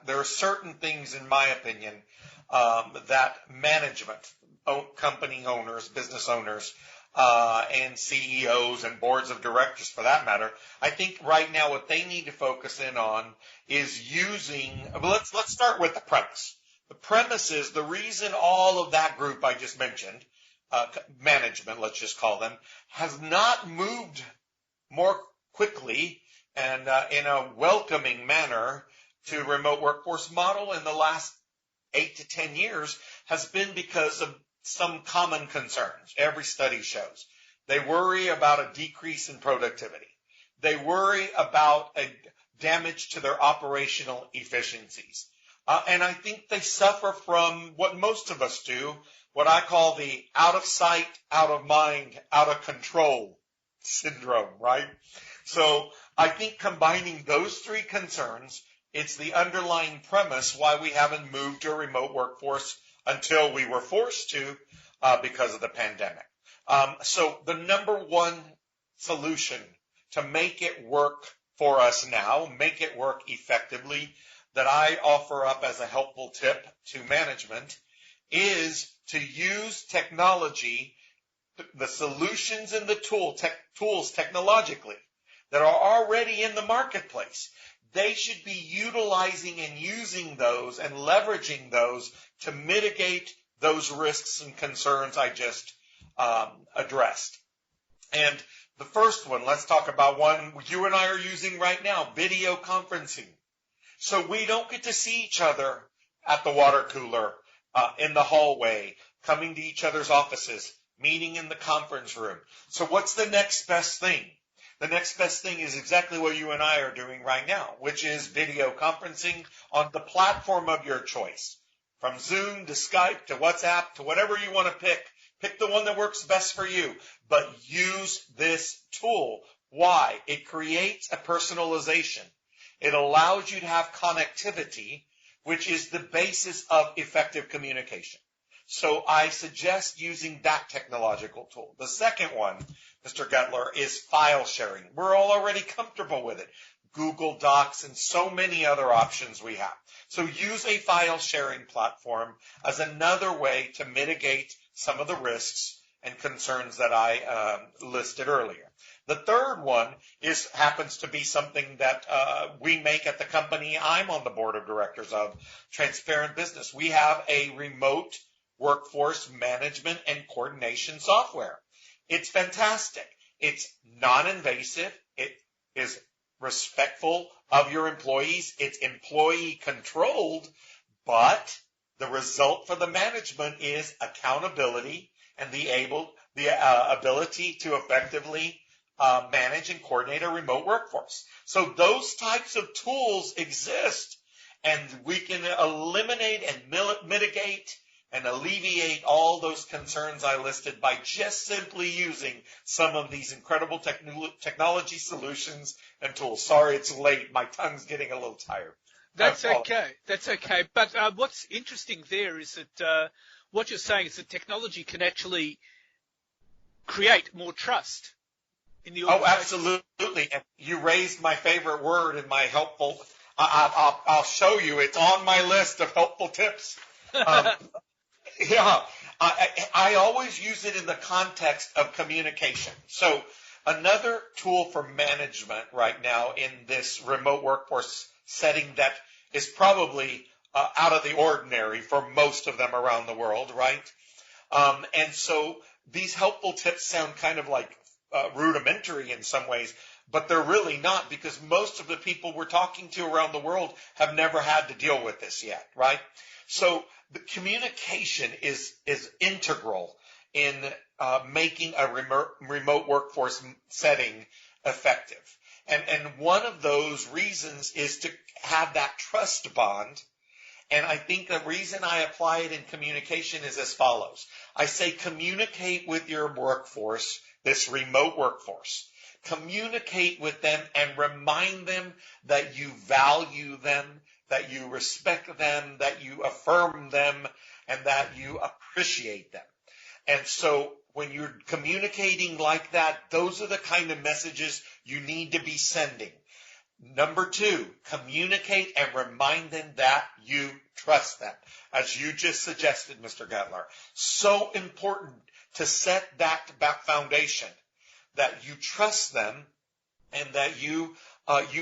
that there are certain things, in my opinion, that management, company owners, business owners, and CEOs and boards of directors, for that matter, I think right now what they need to focus in on is using. Let's start with the premise. The premise is the reason all of that group I just mentioned, management, let's just call them, has not moved more quickly and in a welcoming manner to remote workforce model in the last 8 to 10 years has been because of some common concerns. Every study shows. They worry about a decrease in productivity. They worry about a damage to their operational efficiencies. And I think they suffer from what most of us do, what I call the out of sight, out of mind, out of control syndrome, right? So I think combining those three concerns, it's the underlying premise why we haven't moved to a remote workforce until we were forced to because of the pandemic. So the number one solution to make it work for us now, make it work effectively, that I offer up as a helpful tip to management is to use technology, the solutions and the tools technologically that are already in the marketplace. They should be utilizing and using those and leveraging those to mitigate those risks and concerns I just addressed. And the first one, let's talk about one you and I are using right now, video conferencing. So we don't get to see each other at the water cooler, in the hallway, coming to each other's offices, meeting in the conference room. So what's the next best thing? The next best thing is exactly what you and I are doing right now, which is video conferencing on the platform of your choice. From Zoom to Skype to WhatsApp to whatever you want to pick. Pick the one that works best for you, but use this tool. Why? It creates a personalization. It allows you to have connectivity, which is the basis of effective communication. So I suggest using that technological tool. The second one, Mr. Gutler, is file sharing. We're all already comfortable with it. Google Docs and so many other options we have. So use a file sharing platform as another way to mitigate some of the risks and concerns that I listed earlier. The third one happens to be something that we make at the company I'm on the board of directors of, Transparent Business. We have a remote workforce management and coordination software. It's fantastic. It's non-invasive. It is respectful of your employees. It's employee controlled, but the result for the management is accountability and the ability to effectively manage and coordinate a remote workforce. So those types of tools exist, and we can eliminate and mitigate and alleviate all those concerns I listed by just simply using some of these incredible technology solutions and tools. Sorry, it's late. My tongue's getting a little tired. That's okay. That's okay. But what's interesting there is that what you're saying is that technology can actually create more trust in the organization. Oh, absolutely. And you raised my favorite word in my helpful. I'll show you. It's on my list of helpful tips. Yeah, I always use it in the context of communication. So another tool for management right now in this remote workforce setting that is probably out of the ordinary for most of them around the world, right? And so these helpful tips sound kind of like rudimentary in some ways, but they're really not, because most of the people we're talking to around the world have never had to deal with this yet, right? So the communication is integral in making a remote workforce setting effective. And one of those reasons is to have that trust bond. And I think the reason I apply it in communication is as follows. I say communicate with your workforce, this remote workforce. Communicate with them and remind them that you value them, that you respect them, that you affirm them, and that you appreciate them. And so when you're communicating like that, those are the kind of messages you need to be sending. Number 2, communicate and remind them that you trust them, as you just suggested, Mr. Gettler. So important to set that foundation, that you trust them and that you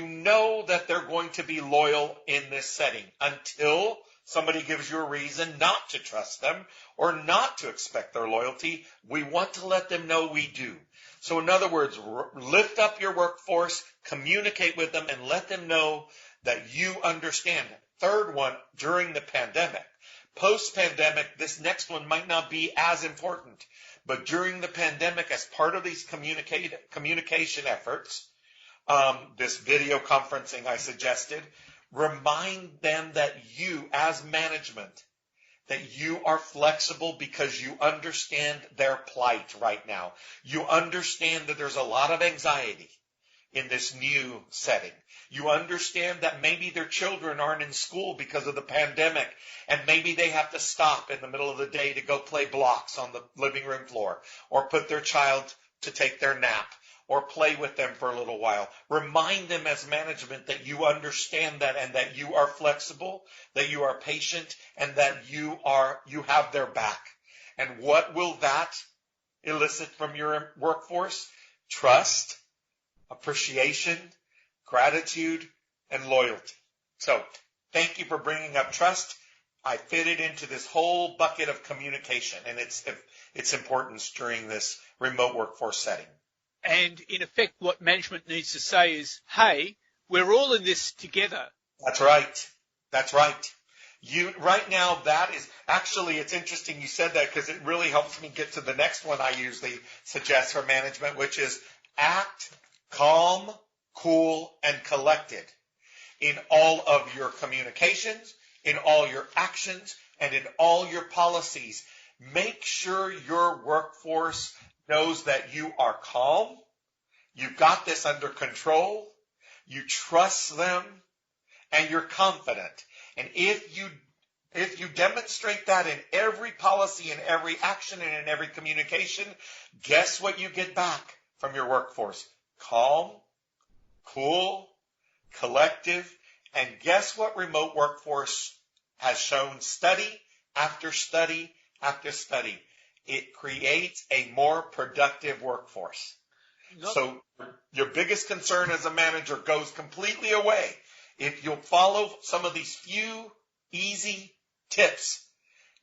know that they're going to be loyal in this setting until somebody gives you a reason not to trust them or not to expect their loyalty. We want to let them know we do. So in other words, lift up your workforce, communicate with them, and let them know that you understand it. Third one, during the pandemic. Post-pandemic, this next one might not be as important, but during the pandemic, as part of these communication efforts, this video conferencing I suggested, remind them that you, as management, that you are flexible because you understand their plight right now. You understand that there's a lot of anxiety in this new setting. You understand that maybe their children aren't in school because of the pandemic, and maybe they have to stop in the middle of the day to go play blocks on the living room floor, or put their child to take their nap, or play with them for a little while. Remind them as management that you understand that and that you are flexible, that you are patient, and that you have their back. And what will that elicit from your workforce? Trust, appreciation, gratitude, and loyalty. So thank you for bringing up trust. I fit it into this whole bucket of communication and its importance during this remote workforce setting. And in effect, what management needs to say is, hey, we're all in this together. That's right. That's right. Right now, that is actually, it's interesting you said that because it really helps me get to the next one I usually suggest for management, which is act calm, cool, and collected in all of your communications, in all your actions, and in all your policies. Make sure your workforce knows that you are calm, you've got this under control, you trust them, and you're confident. And if you demonstrate that in every policy, in every action, and in every communication, guess what you get back from your workforce? Calm, cool, collective, and guess what remote workforce has shown study after study after study? It creates a more productive workforce. So your biggest concern as a manager goes completely away. If you'll follow some of these few easy tips,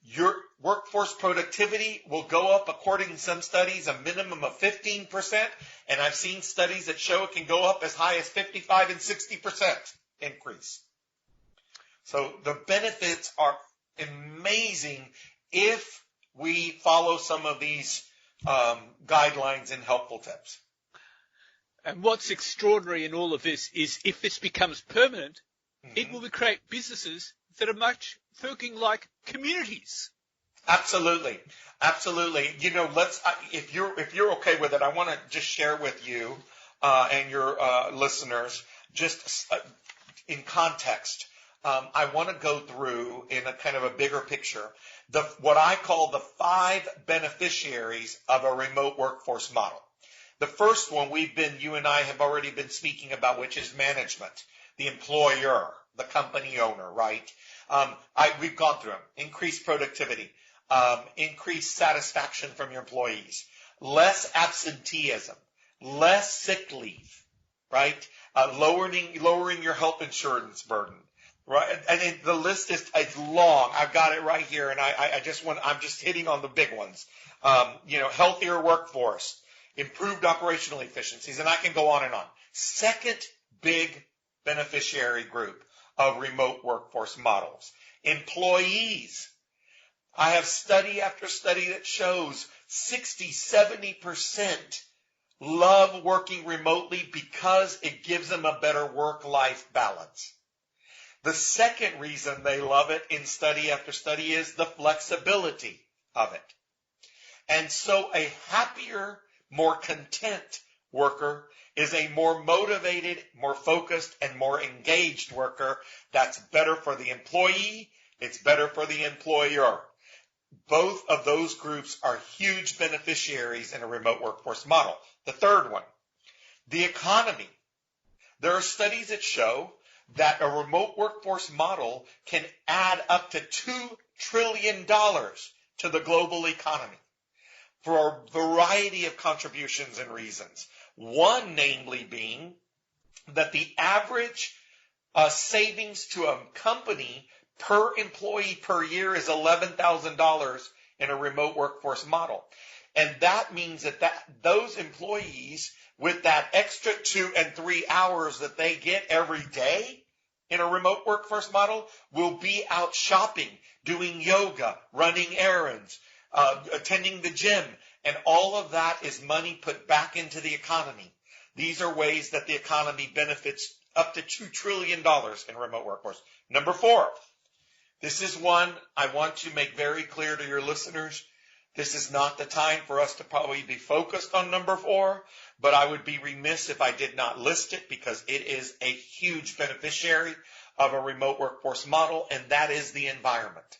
your workforce productivity will go up, according to some studies, a minimum of 15%. And I've seen studies that show it can go up as high as 55 and 60% increase. So the benefits are amazing if we follow some of these guidelines and helpful tips. And what's extraordinary in all of this is if this becomes permanent, it will create businesses that are much thinking like communities. Absolutely. Absolutely. You know, if you're okay with it, I want to just share with you and your listeners, just in context. I want to go through in a kind of a bigger picture what I call the 5 beneficiaries of a remote workforce model. The first one you and I have already been speaking about, which is management, the employer, the company owner, right? We've gone through them. Increased productivity, increased satisfaction from your employees, less absenteeism, less sick leave, right? Lowering your health insurance burden. Right, and the list is long. I've got it right here, and I'm just hitting on the big ones. Healthier workforce, improved operational efficiencies, and I can go on and on. Second big beneficiary group of remote workforce models, employees. I have study after study that shows 60-70% love working remotely because it gives them a better work-life balance. The second reason they love it in study after study is the flexibility of it. And so a happier, more content worker is a more motivated, more focused, and more engaged worker. That's better for the employee. It's better for the employer. Both of those groups are huge beneficiaries in a remote workforce model. The third one, the economy. There are studies that show that a remote workforce model can add up to $2 trillion to the global economy for a variety of contributions and reasons. One, namely, being that the average savings to a company per employee per year is $11,000 in a remote workforce model. And that means that those employees, with that extra 2 and 3 hours that they get every day in a remote workforce model, will be out shopping, doing yoga, running errands, attending the gym, and all of that is money put back into the economy. These are ways that the economy benefits up to $2 trillion in remote workforce. Number 4, this is one I want to make very clear to your listeners. This is not the time for us to probably be focused on number 4, but I would be remiss if I did not list it because it is a huge beneficiary of a remote workforce model, and that is the environment.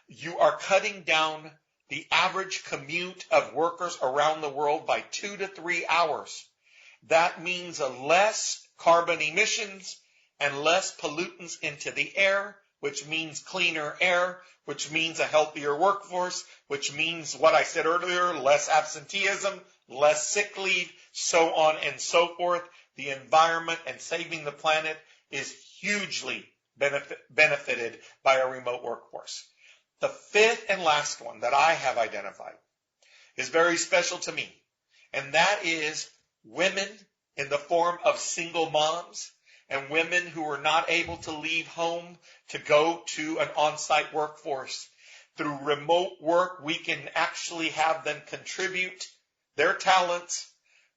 You are cutting down the average commute of workers around the world by 2 to 3 hours. That means less carbon emissions and less pollutants into the air, which means cleaner air, which means a healthier workforce, which means what I said earlier, less absenteeism, less sick leave, so on and so forth. The environment and saving the planet is hugely benefited by a remote workforce. The 5th and last one that I have identified is very special to me, and that is women in the form of single moms and women who are not able to leave home to go to an on-site workforce. Through remote work, we can actually have them contribute their talents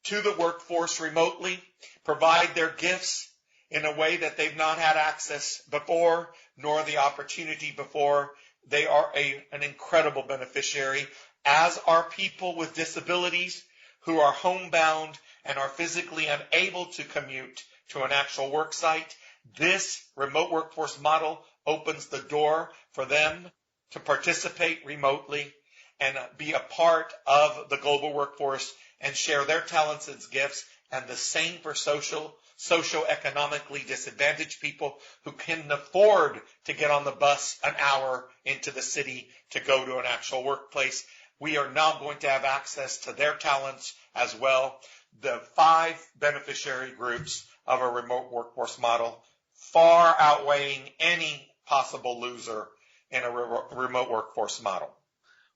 to the workforce remotely, provide their gifts in a way that they've not had access before, nor the opportunity before. They are an incredible beneficiary, as are people with disabilities who are homebound and are physically unable to commute to an actual work site. This remote workforce model opens the door for them to participate remotely and be a part of the global workforce and share their talents and gifts, and the same for socioeconomically disadvantaged people who can afford to get on the bus an hour into the city to go to an actual workplace. We are now going to have access to their talents as well. The 5 beneficiary groups of a remote workforce model far outweighing any possible loser in a remote workforce model.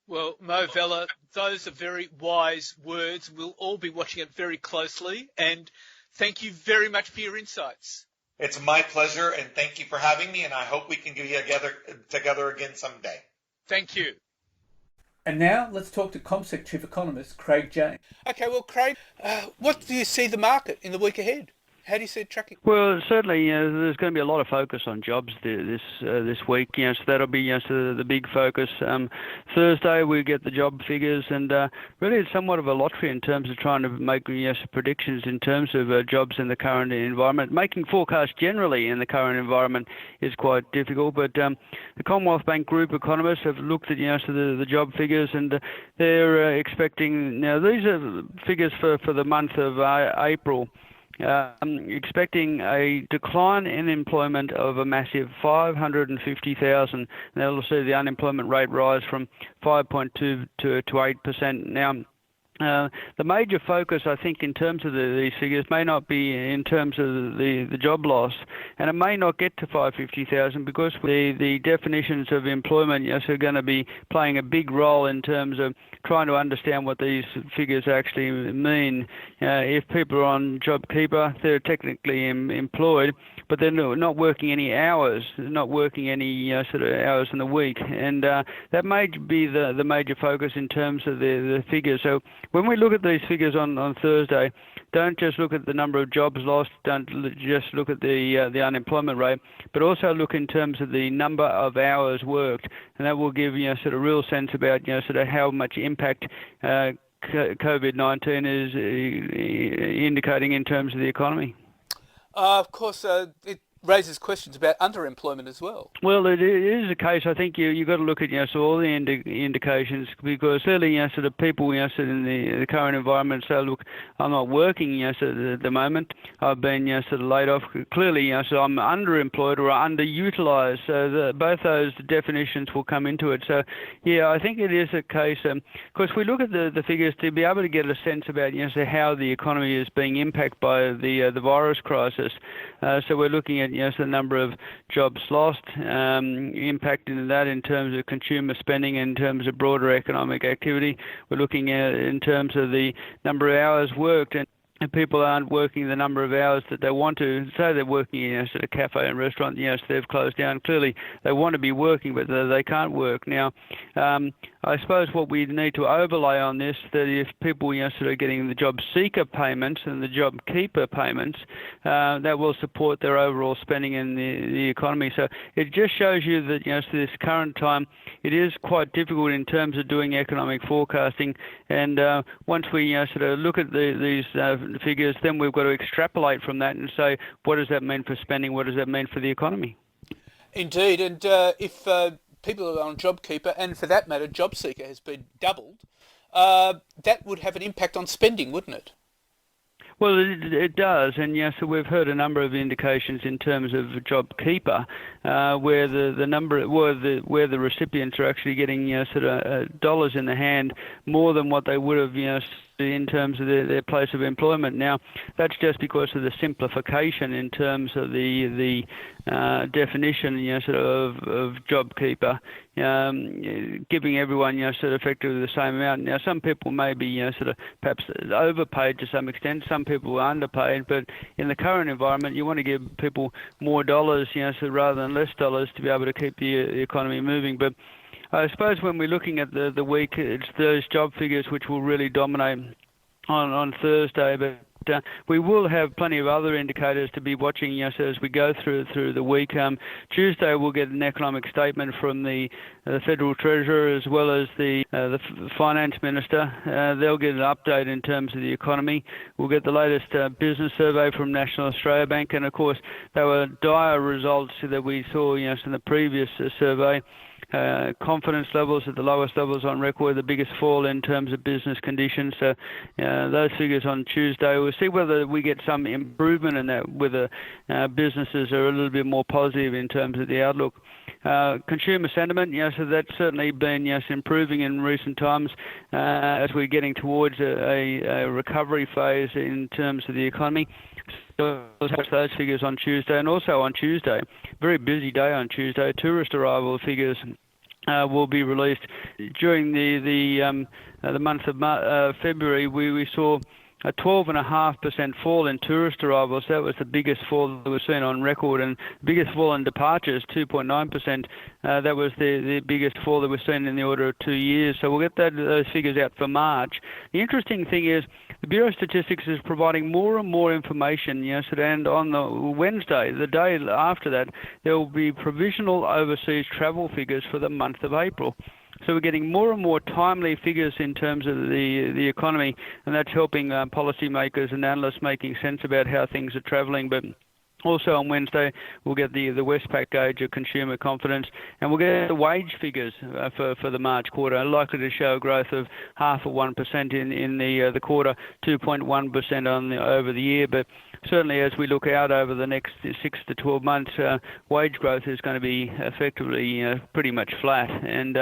Well, Mo Vella, those are very wise words. We'll all be watching it very closely, and thank you very much for your insights. It's my pleasure, and thank you for having me, and I hope we can get together again someday. Thank you. And now let's talk to CommSec Chief Economist Craig James. Okay, well, Craig, what do you see the market in the week ahead? How do you see it tracking? Well, certainly, there's going to be a lot of focus on jobs this week. So that'll be the big focus. Thursday we get the job figures, and really it's somewhat of a lottery in terms of trying to make predictions in terms of jobs in the current environment. Making forecasts generally in the current environment is quite difficult, but the Commonwealth Bank Group economists have looked at the job figures, and they're expecting, now these are figures for the month of April. Expecting a decline in employment of a massive 550,000. They'll see the unemployment rate rise from 5.2 to 8%. Now, the major focus, I think, in terms of these figures may not be in terms of the job loss, and it may not get to 550,000 because the definitions of employment are going to be playing a big role in terms of trying to understand what these figures actually mean. If people are on JobKeeper, they're technically employed, but they're not working any hours, not working any sort of hours in the week, and that may be the major focus in terms of the figures. So when we look at these figures on Thursday, don't just look at the number of jobs lost, don't just look at the unemployment rate, but also look in terms of the number of hours worked, and that will give sort of real sense about sort of how much impact COVID-19 is indicating in terms of the economy. Of course, raises questions about underemployment as well. Well, it is a case. I think you've got to look at so all the indications, because certainly sort of people sort of in the current environment say, look, I'm not working sort of at the moment. I've been sort of laid off. Clearly so I'm underemployed or underutilised. So both those definitions will come into it. So yeah, I think it is a case. Of course, we look at the figures to be able to get a sense about so how the economy is being impacted by the virus crisis. So we're looking at the number of jobs lost, impacting that in terms of consumer spending, in terms of broader economic activity. We're looking at in terms of the number of hours worked, and people aren't working the number of hours that they want to. Say they're working in a cafe and restaurant, so they've closed down. Clearly, they want to be working, but they can't work. Now, I suppose what we need to overlay on this, that if people sort of getting the job seeker payments and the job keeper payments, that will support their overall spending in the economy. So it just shows you that this current time, it is quite difficult in terms of doing economic forecasting. And once we sort of look at these figures, then we've got to extrapolate from that and say, what does that mean for spending? What does that mean for the economy? Indeed, and if people are on JobKeeper, and for that matter, JobSeeker has been doubled, that would have an impact on spending, wouldn't it? Well, it does, and so we've heard a number of indications in terms of JobKeeper, where the number, where the recipients are actually getting sort of dollars in the hand more than what they would have in terms of their place of employment. Now, that's just because of the simplification in terms of the definition, sort of JobKeeper, giving everyone, sort of effectively the same amount. Now, some people may be, sort of perhaps overpaid to some extent. Some people are underpaid, but in the current environment, you want to give people more dollars, so rather than less dollars to be able to keep the economy moving. But I suppose when we're looking at the week, it's those job figures which will really dominate on Thursday. But we will have plenty of other indicators to be watching as we go through the week. Tuesday we'll get an economic statement from the Federal Treasurer as well as the Finance Minister. They'll get an update in terms of the economy. We'll get the latest business survey from National Australia Bank, and of course there were dire results that we saw in the previous survey. Confidence levels at the lowest levels on record, the biggest fall in terms of business conditions. So those figures on Tuesday, we'll see whether we get some improvement in that, whether businesses are a little bit more positive in terms of the outlook. Consumer sentiment, so that's certainly been improving in recent times as we're getting towards a recovery phase in terms of the economy. So we'll have those figures on Tuesday, and also on Tuesday, very busy day on Tuesday, tourist arrival figures will be released. During the month of February, we saw a 12.5% fall in tourist arrivals. That was the biggest fall that we've seen on record, and biggest fall in departures, 2.9%. That was the biggest fall that we've seen in the order of 2 years. So we'll get those figures out for March. The interesting thing is the Bureau of Statistics is providing more and more information, and on the Wednesday, the day after that, there will be provisional overseas travel figures for the month of April. So we're getting more and more timely figures in terms of the economy, and that's helping policymakers and analysts making sense about how things are travelling. But also on Wednesday, we'll get the Westpac gauge of consumer confidence, and we'll get the wage figures for the March quarter, likely to show a growth of 0.5% in the quarter, 2.1% over the year. But certainly as we look out over the next 6 to 12 months, wage growth is going to be effectively pretty much flat, and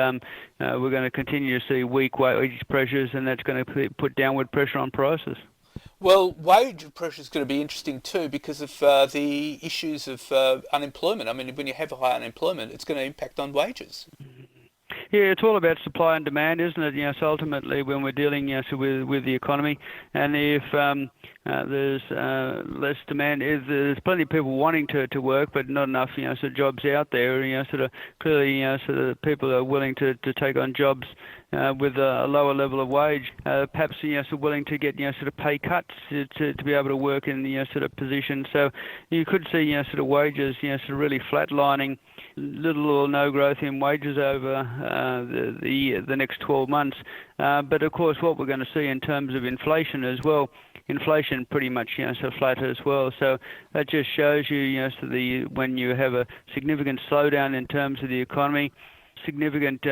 we're going to continue to see weak wage pressures, and that's going to put downward pressure on prices. Well, wage pressure is going to be interesting too because of the issues of unemployment. I mean, when you have high unemployment, it's going to impact on wages. Yeah, it's all about supply and demand, isn't it? So ultimately, when we're dealing with the economy, and if there's less demand, there's plenty of people wanting to work, but not enough, sort of jobs out there. Sort of clearly, sort of people are willing to take on jobs with a lower level of wage, perhaps sort of willing to get sort of pay cuts to be able to work in the sort of position. So you could see sort of wages sort of really flatlining, little or no growth in wages over the next 12 months. But of course, what we're going to see in terms of inflation as well. Inflation inflation pretty much flat as well. So that just shows you, when you have a significant slowdown in terms of the economy, significant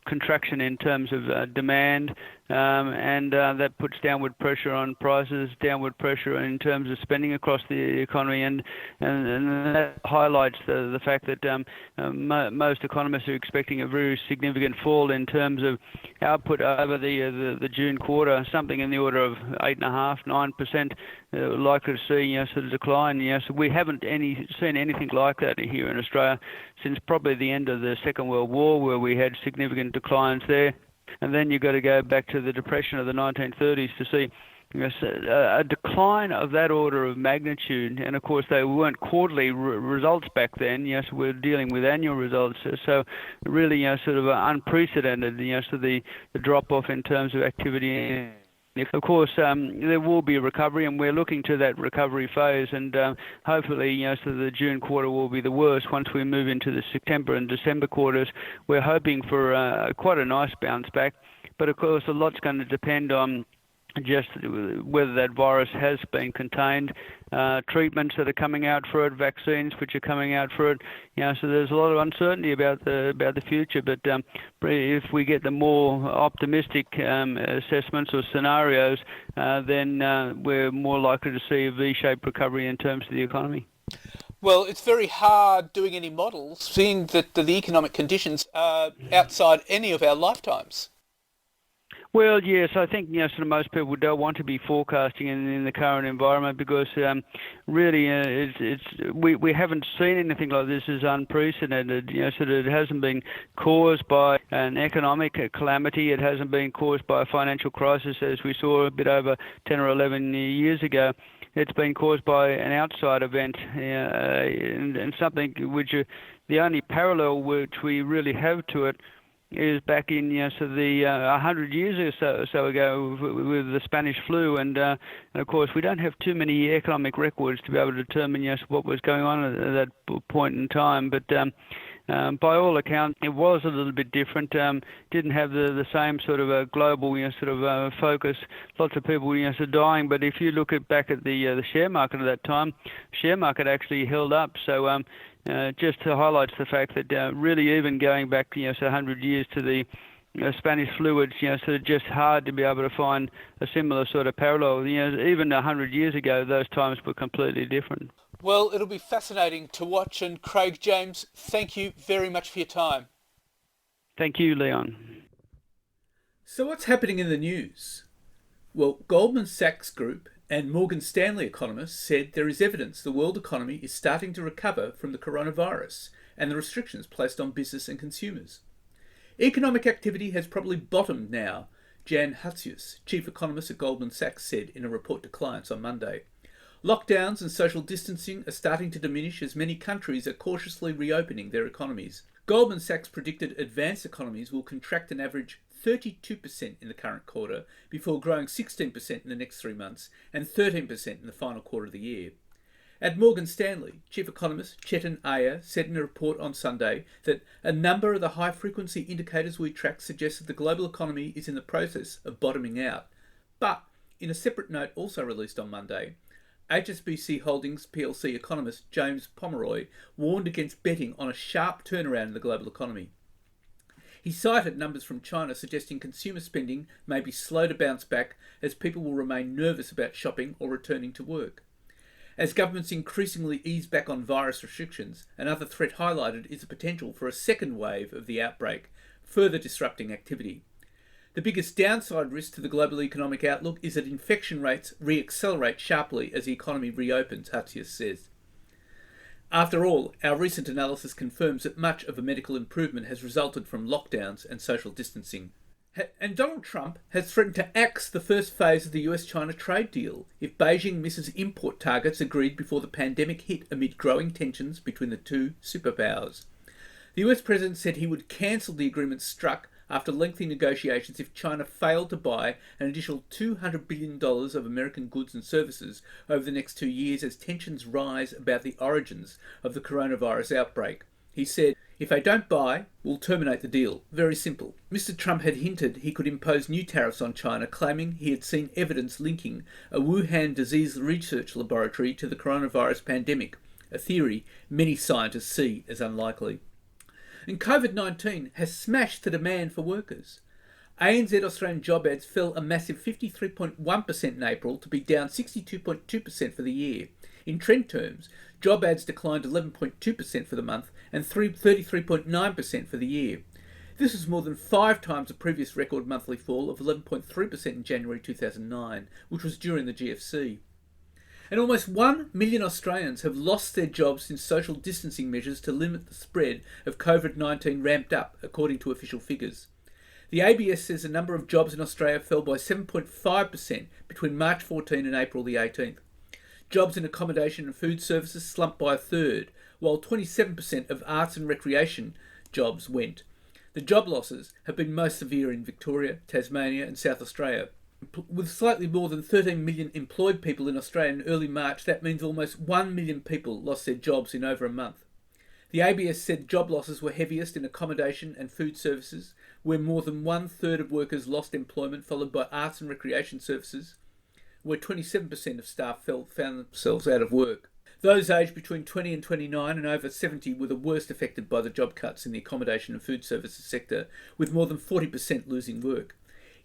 contraction in terms of demand, and that puts downward pressure on prices, downward pressure in terms of spending across the economy, and that highlights the fact that most economists are expecting a very significant fall in terms of output over the June quarter, something in the order of 8.5%-9%, likely to see sort of decline. So we haven't seen anything like that here in Australia since probably the end of the Second World War, where we had significant declines there. And then you've got to go back to the Depression of the 1930s to see a decline of that order of magnitude. And of course, they weren't quarterly results back then. So we're dealing with annual results. So really, sort of unprecedented. So the drop off in terms of activity. Of course, there will be a recovery, and we're looking to that recovery phase, and hopefully, so the June quarter will be the worst. Once we move into the September and December quarters, we're hoping for quite a nice bounce back. But of course, a lot's going to depend on just whether that virus has been contained, treatments that are coming out for it, vaccines which are coming out for it. So there's a lot of uncertainty about the future. But if we get the more optimistic assessments or scenarios, then we're more likely to see a V-shaped recovery in terms of the economy. Well, it's very hard doing any models, seeing that the economic conditions are outside any of our lifetimes. Well, yes, I think sort of most people don't want to be forecasting in the current environment because really we haven't seen anything like this. Is unprecedented. So that it hasn't been caused by an economic calamity. It hasn't been caused by a financial crisis as we saw a bit over 10 or 11 years ago. It's been caused by an outside event and something which the only parallel which we really have to it is back in so the 100 years or so ago with the Spanish flu, and of course we don't have too many economic records to be able to determine what was going on at that point in time. But by all accounts, it was a little bit different. Didn't have the same sort of a global focus. Lots of people sort of dying. But if you look back at the share market at that time, share market actually held up. So just to highlight the fact that really even going back so 100 years to the Spanish flu, it's sort of just hard to be able to find a similar sort of parallel. Even 100 years ago, those times were completely different. Well, it'll be fascinating to watch. And Craig James, thank you very much for your time. Thank you, Leon. So what's happening in the news? Well, Goldman Sachs Group and Morgan Stanley economists said there is evidence the world economy is starting to recover from the coronavirus and the restrictions placed on business and consumers. Economic activity has probably bottomed now, Jan Hatzius, chief economist at Goldman Sachs, said in a report to clients on Monday. Lockdowns and social distancing are starting to diminish as many countries are cautiously reopening their economies. Goldman Sachs predicted advanced economies will contract an average 32% in the current quarter before growing 16% in the next 3 months and 13% in the final quarter of the year. At Morgan Stanley, chief economist Chetan Iyer said in a report on Sunday that a number of the high-frequency indicators we track suggest that the global economy is in the process of bottoming out. But in a separate note also released on Monday, HSBC Holdings plc economist James Pomeroy warned against betting on a sharp turnaround in the global economy. He cited numbers from China suggesting consumer spending may be slow to bounce back as people will remain nervous about shopping or returning to work. As governments increasingly ease back on virus restrictions, another threat highlighted is the potential for a second wave of the outbreak, further disrupting activity. The biggest downside risk to the global economic outlook is that infection rates re-accelerate sharply as the economy reopens, Hatzius says. After all, our recent analysis confirms that much of the medical improvement has resulted from lockdowns and social distancing. And Donald Trump has threatened to axe the first phase of the US-China trade deal if Beijing misses import targets agreed before the pandemic hit amid growing tensions between the two superpowers. The US president said he would cancel the agreement struck after lengthy negotiations if China failed to buy an additional $200 billion of American goods and services over the next 2 years as tensions rise about the origins of the coronavirus outbreak. He said, If they don't buy, we'll terminate the deal. Very simple. Mr. Trump had hinted he could impose new tariffs on China, claiming he had seen evidence linking a Wuhan disease research laboratory to the coronavirus pandemic, a theory many scientists see as unlikely. And COVID-19 has smashed the demand for workers. ANZ Australian job ads fell a massive 53.1% in April to be down 62.2% for the year. In trend terms, job ads declined 11.2% for the month and 33.9% for the year. This is more than 5 times the previous record monthly fall of 11.3% in January 2009, which was during the GFC. And almost 1 million Australians have lost their jobs since social distancing measures to limit the spread of COVID-19 ramped up, according to official figures. The ABS says the number of jobs in Australia fell by 7.5% between March 14 and April the 18th. Jobs in accommodation and food services slumped by a third, while 27% of arts and recreation jobs went. The job losses have been most severe in Victoria, Tasmania and South Australia. With slightly more than 13 million employed people in Australia in early March, that means almost 1 million people lost their jobs in over a month. The ABS said job losses were heaviest in accommodation and food services, where more than 1/3 of workers lost employment, followed by arts and recreation services, where 27% of staff found themselves out of work. Those aged between 20 and 29 and over 70 were the worst affected by the job cuts in the accommodation and food services sector, with more than 40% losing work.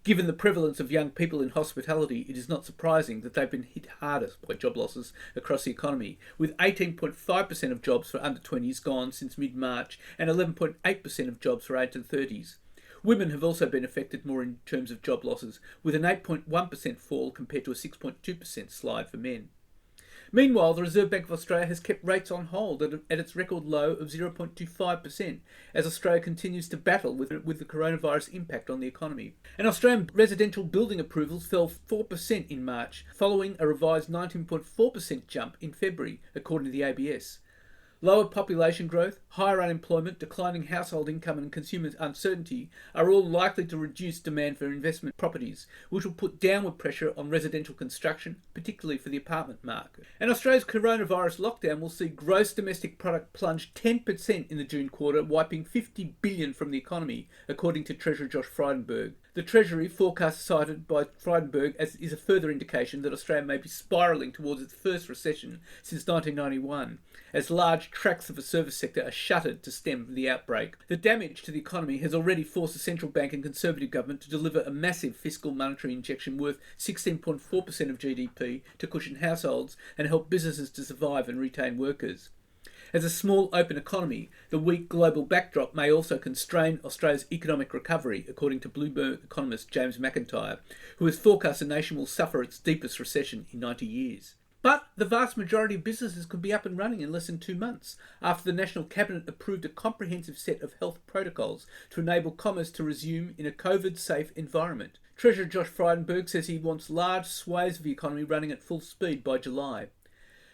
Given the prevalence of young people in hospitality, it is not surprising that they've been hit hardest by job losses across the economy, with 18.5% of jobs for under 20s gone since mid-March and 11.8% of jobs for 8 to 30s. Women have also been affected more in terms of job losses, with an 8.1% fall compared to a 6.2% slide for men. Meanwhile, the Reserve Bank of Australia has kept rates on hold at its record low of 0.25% as Australia continues to battle with the coronavirus impact on the economy. And Australian residential building approvals fell 4% in March, following a revised 19.4% jump in February, according to the ABS. Lower population growth, higher unemployment, declining household income and consumer uncertainty are all likely to reduce demand for investment properties, which will put downward pressure on residential construction, particularly for the apartment market. And Australia's coronavirus lockdown will see gross domestic product plunge 10% in the June quarter, wiping $50 billion from the economy, according to Treasurer Josh Frydenberg. The Treasury forecast cited by Frydenberg is a further indication that Australia may be spiralling towards its first recession since 1991, as large tracts of the service sector are shuttered to stem the outbreak. The damage to the economy has already forced the central bank and Conservative government to deliver a massive fiscal monetary injection worth 16.4% of GDP to cushion households and help businesses to survive and retain workers. As a small open economy, the weak global backdrop may also constrain Australia's economic recovery, according to Bloomberg economist James McIntyre, who has forecast the nation will suffer its deepest recession in 90 years. But the vast majority of businesses could be up and running in less than 2 months after the National Cabinet approved a comprehensive set of health protocols to enable commerce to resume in a COVID-safe environment. Treasurer Josh Frydenberg says he wants large swathes of the economy running at full speed by July.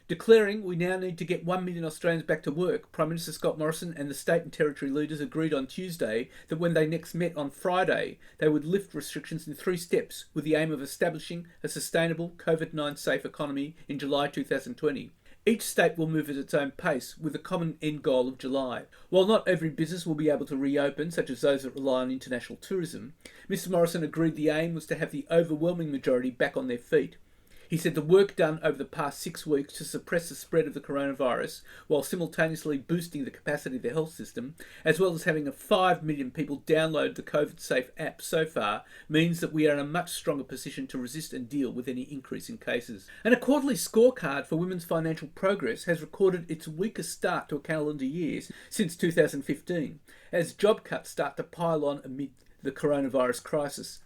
Declaring we now need to get 1 million Australians back to work, Prime Minister Scott Morrison and the state and territory leaders agreed on Tuesday that when they next met on Friday, they would lift restrictions in 3 steps with the aim of establishing a sustainable COVID-19 safe economy in July 2020. Each state will move at its own pace with a common end goal of July. While not every business will be able to reopen, such as those that rely on international tourism, Mr Morrison agreed the aim was to have the overwhelming majority back on their feet. He said the work done over the past 6 weeks to suppress the spread of the coronavirus while simultaneously boosting the capacity of the health system, as well as having 5 million people download the COVID Safe app so far, means that we are in a much stronger position to resist and deal with any increase in cases. And a quarterly scorecard for women's financial progress has recorded its weakest start to a calendar year since 2015, as job cuts start to pile on amid the coronavirus crisis.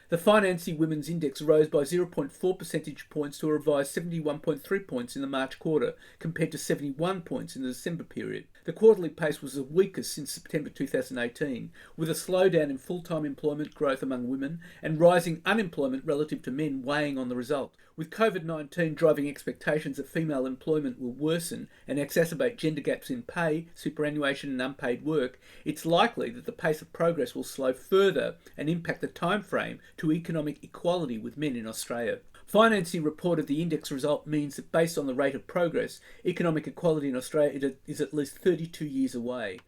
The Financing Women's Index rose by 0.4 percentage points to a revised 71.3 points in the March quarter, compared to 71 points in the December period. The quarterly pace was the weakest since September 2018, with a slowdown in full-time employment growth among women and rising unemployment relative to men weighing on the result. With COVID-19 driving expectations that female employment will worsen and exacerbate gender gaps in pay, superannuation and unpaid work, it's likely that the pace of progress will slow further and impact the time frame to economic equality with men in Australia. Financing reported the index result means that based on the rate of progress, economic equality in Australia is at least 32 years away.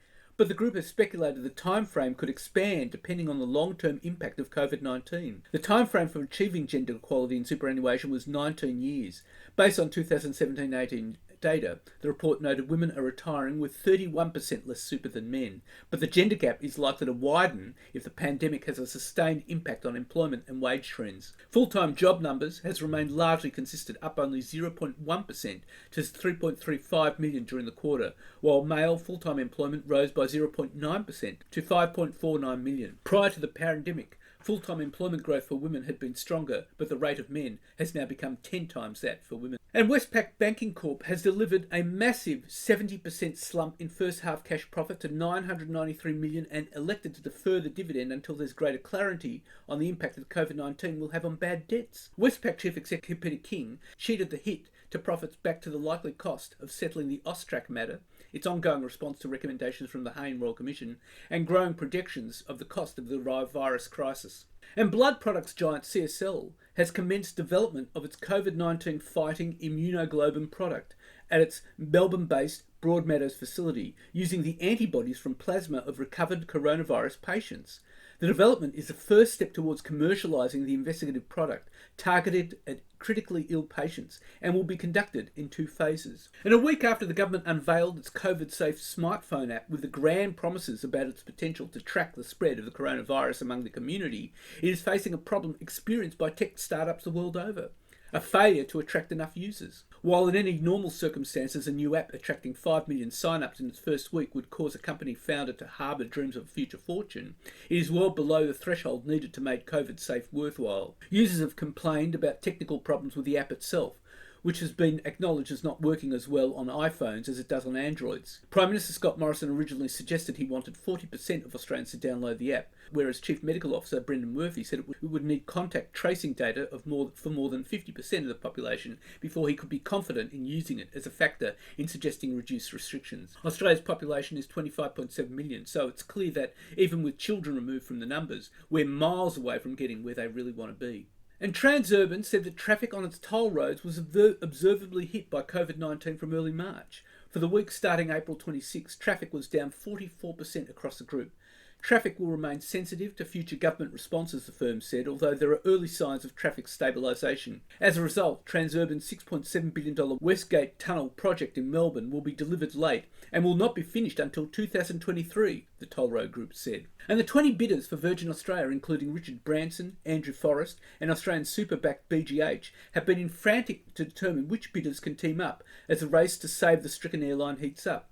but the group has speculated the time frame could expand depending on the long-term impact of COVID-19. The time frame for achieving gender equality in superannuation was 19 years. Based on 2017-18 data, the report noted women are retiring with 31% less super than men, but the gender gap is likely to widen if the pandemic has a sustained impact on employment and wage trends. Full-time job numbers has remained largely consistent, up only 0.1% to 3.35 million during the quarter, while male full-time employment rose by 0.9% to 5.49 million. Prior to the pandemic, full-time employment growth for women had been stronger, but the rate of men has now become 10 times that for women. And Westpac Banking Corp has delivered a massive 70% slump in first half cash profit to $993 million and elected to defer the dividend until there's greater clarity on the impact that COVID-19 will have on bad debts. Westpac Chief Executive Peter King cheated the hit to profits back to the likely cost of settling the Austrac matter, its ongoing response to recommendations from the Hayne Royal Commission, and growing projections of the cost of the virus crisis. And blood products giant CSL has commenced development of its COVID-19 fighting immunoglobulin product at its Melbourne-based Broadmeadows facility, using the antibodies from plasma of recovered coronavirus patients. The development is the first step towards commercialising the investigative product targeted at critically ill patients and will be conducted in 2 phases. And a week after the government unveiled its COVID-safe smartphone app with the grand promises about its potential to track the spread of the coronavirus among the community, it is facing a problem experienced by tech startups the world over: a failure to attract enough users. While in any normal circumstances a new app attracting 5 million sign-ups in its first week would cause a company founder to harbour dreams of a future fortune, it is well below the threshold needed to make COVID safe worthwhile. Users have complained about technical problems with the app itself, which has been acknowledged as not working as well on iPhones as it does on Androids. Prime Minister Scott Morrison originally suggested he wanted 40% of Australians to download the app, whereas Chief Medical Officer Brendan Murphy said it would need contact tracing data for more than 50% of the population before he could be confident in using it as a factor in suggesting reduced restrictions. Australia's population is 25.7 million, so it's clear that even with children removed from the numbers, we're miles away from getting where they really want to be. And Transurban said that traffic on its toll roads was observably hit by COVID-19 from early March. For the week starting April 26, traffic was down 44% across the group. Traffic will remain sensitive to future government responses, the firm said, although there are early signs of traffic stabilisation. As a result, Transurban's $6.7 billion Westgate Tunnel project in Melbourne will be delivered late and will not be finished until 2023, the toll road group said. And the 20 bidders for Virgin Australia, including Richard Branson, Andrew Forrest and Australian super-backed BGH, have been in frantic to determine which bidders can team up as the race to save the stricken airline heats up.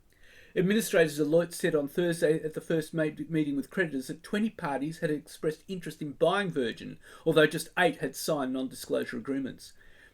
Administrators Deloitte said on Thursday at the first meeting with creditors that 20 parties had expressed interest in buying Virgin, although just 8 had signed non-disclosure agreements.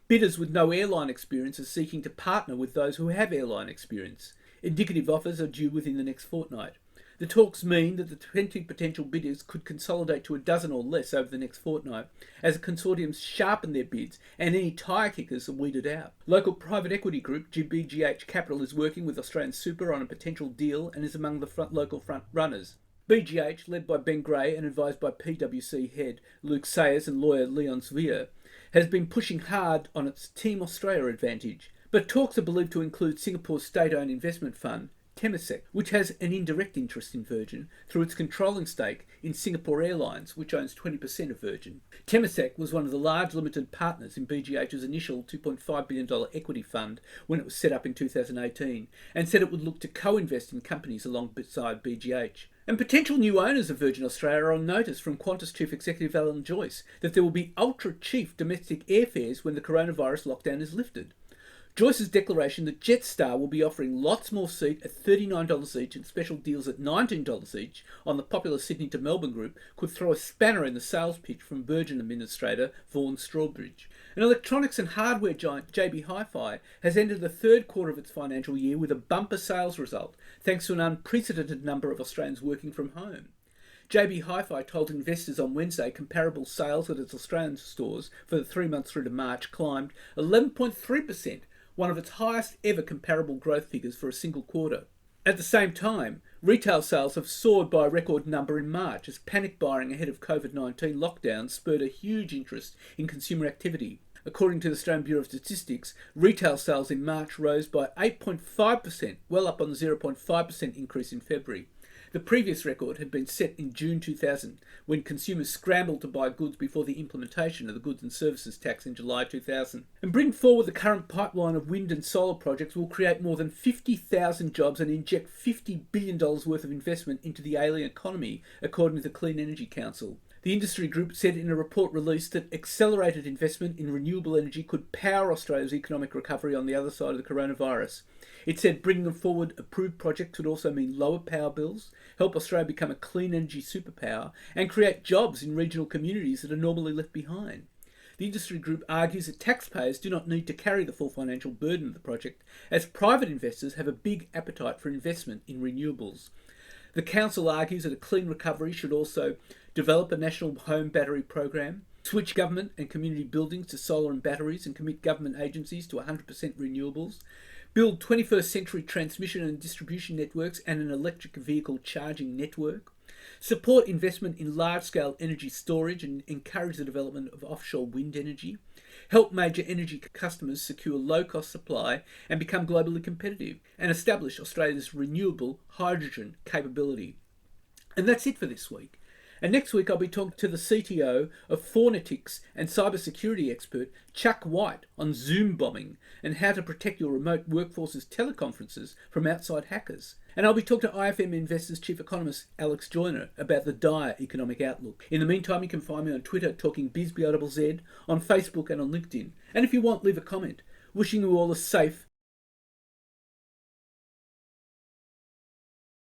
Bidders with no airline experience are seeking to partner with those who have airline experience. Indicative offers are due within the next fortnight. The talks mean that the 20 potential bidders could consolidate to a dozen or less over the next fortnight as the consortiums sharpen their bids and any tyre kickers are weeded out. Local private equity group BGH Capital is working with Australian Super on a potential deal and is among the local front runners. BGH, led by Ben Gray and advised by PwC head Luke Sayers and lawyer Leon Svea, has been pushing hard on its Team Australia advantage, but talks are believed to include Singapore's state-owned investment fund Temasek, which has an indirect interest in Virgin through its controlling stake in Singapore Airlines, which owns 20% of Virgin. Temasek was one of the large limited partners in BGH's initial $2.5 billion equity fund when it was set up in 2018, and said it would look to co-invest in companies alongside BGH. And potential new owners of Virgin Australia are on notice from Qantas Chief Executive Alan Joyce that there will be ultra-cheap domestic airfares when the coronavirus lockdown is lifted. Joyce's declaration that Jetstar will be offering lots more seat at $39 each and special deals at $19 each on the popular Sydney to Melbourne group could throw a spanner in the sales pitch from Virgin administrator Vaughan Strawbridge. And electronics and hardware giant JB Hi-Fi has ended the third quarter of its financial year with a bumper sales result, thanks to an unprecedented number of Australians working from home. JB Hi-Fi told investors on Wednesday comparable sales at its Australian stores for the 3 months through to March climbed 11.3%, one of its highest ever comparable growth figures for a single quarter. At the same time, retail sales have soared by a record number in March as panic buying ahead of COVID-19 lockdowns spurred a huge interest in consumer activity. According to the Australian Bureau of Statistics, retail sales in March rose by 8.5%, well up on the 0.5% increase in February. The previous record had been set in June 2000, when consumers scrambled to buy goods before the implementation of the Goods and Services Tax in July 2000. And bring forward the current pipeline of wind and solar projects will create more than 50,000 jobs and inject $50 billion worth of investment into the alien economy, according to the Clean Energy Council. The industry group said in a report released that accelerated investment in renewable energy could power Australia's economic recovery on the other side of the coronavirus. It said bringing forward approved projects would also mean lower power bills, help Australia become a clean energy superpower, and create jobs in regional communities that are normally left behind. The industry group argues that taxpayers do not need to carry the full financial burden of the project, as private investors have a big appetite for investment in renewables. The council argues that a clean recovery should also develop a national home battery program, switch government and community buildings to solar and batteries and commit government agencies to 100% renewables, build 21st century transmission and distribution networks and an electric vehicle charging network, support investment in large-scale energy storage and encourage the development of offshore wind energy, help major energy customers secure low-cost supply and become globally competitive, and establish Australia's renewable hydrogen capability. And that's it for this week. And next week I'll be talking to the CTO of Fornetics and cybersecurity expert Chuck White on Zoom bombing and how to protect your remote workforce's teleconferences from outside hackers. And I'll be talking to IFM Investors Chief Economist Alex Joyner about the dire economic outlook. In the meantime, you can find me on Twitter talking BizBizZ, on Facebook and on LinkedIn. And if you want, leave a comment. Wishing you all a safe